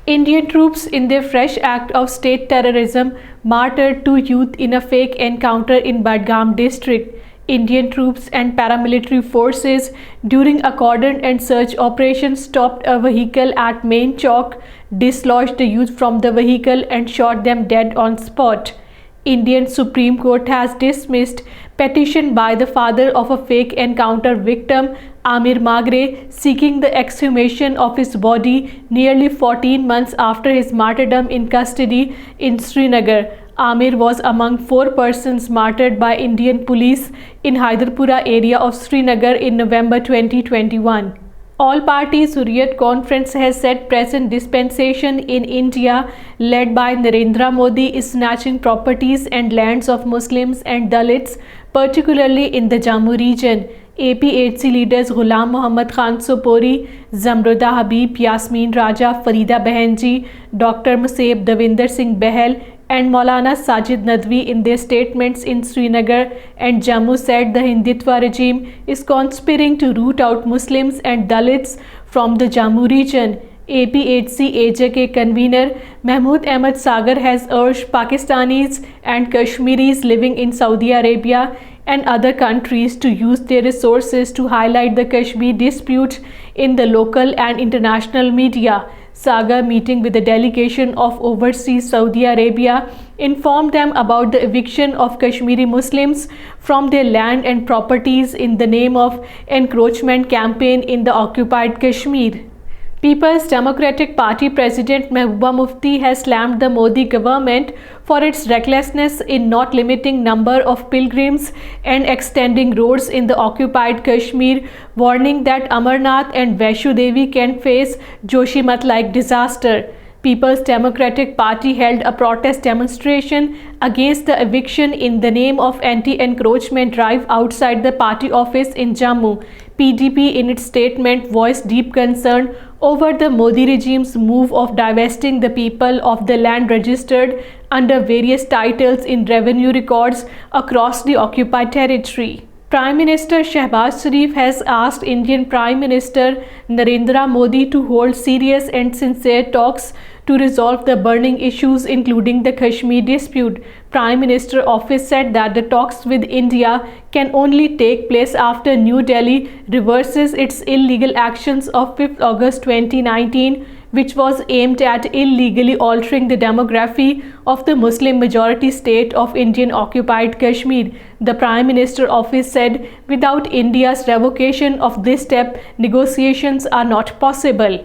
Indian troops, in their fresh act of state terrorism, martyred two youth in a fake encounter in Badgam district. Indian troops and paramilitary forces during a cordon and search operation stopped a vehicle at Main Chowk, dislodged the youth from the vehicle and shot them dead on spot. Indian Supreme Court has dismissed petition by the father of a fake encounter victim, Amir Magre, seeking the exhumation of his body nearly 14 months after his martyrdom in custody in Srinagar. Amir was among 4 persons martyred by Indian police in Hyderpura area of Srinagar in November 2021. All parties Hurriyat Conference has said present dispensation in India led by Narendra Modi is snatching properties and lands of Muslims and Dalits, particularly in the Jammu region. APHC leaders Ghulam Muhammad Khan Sopori, Zamruda Habib, Yasmin Raja, Farida Behenji, Dr. Museb Davinder Singh Behel and Maulana Sajid Nadwi in their statements in Srinagar and Jammu said the Hindutva regime is conspiring to root out Muslims and Dalits from the Jammu region. IIOJK convener Mahmood Ahmad Sagar has urged Pakistanis and Kashmiris living in Saudi Arabia and other countries to use their resources to highlight the Kashmir dispute in the local and international media. Sagar, meeting with a delegation of overseas Saudi Arabia, informed them about the eviction of Kashmiri Muslims from their land and properties in the name of encroachment campaign in the occupied Kashmir. People's Democratic Party President Mehbooba Mufti has slammed the Modi government for its recklessness in not limiting number of pilgrims and extending roads in the occupied Kashmir, warning that Amarnath and Vaishno Devi can face Joshimath-like disaster. People's Democratic Party held a protest demonstration against the eviction in the name of anti-encroachment drive outside the party office in Jammu. PDP in its statement voiced deep concern over the Modi regime's move of divesting the people of the land registered under various titles in revenue records across the occupied territory. Prime Minister Shehbaz Sharif has asked Indian Prime Minister Narendra Modi to hold serious and sincere talks to resolve the burning issues including the Kashmir dispute. Prime Minister Office said that the talks with India can only take place after New Delhi reverses its illegal actions of 5th August 2019, which was aimed at illegally altering the demography of the Muslim majority state of Indian occupied Kashmir. The Prime Minister Office said without India's revocation of this step, negotiations are not possible.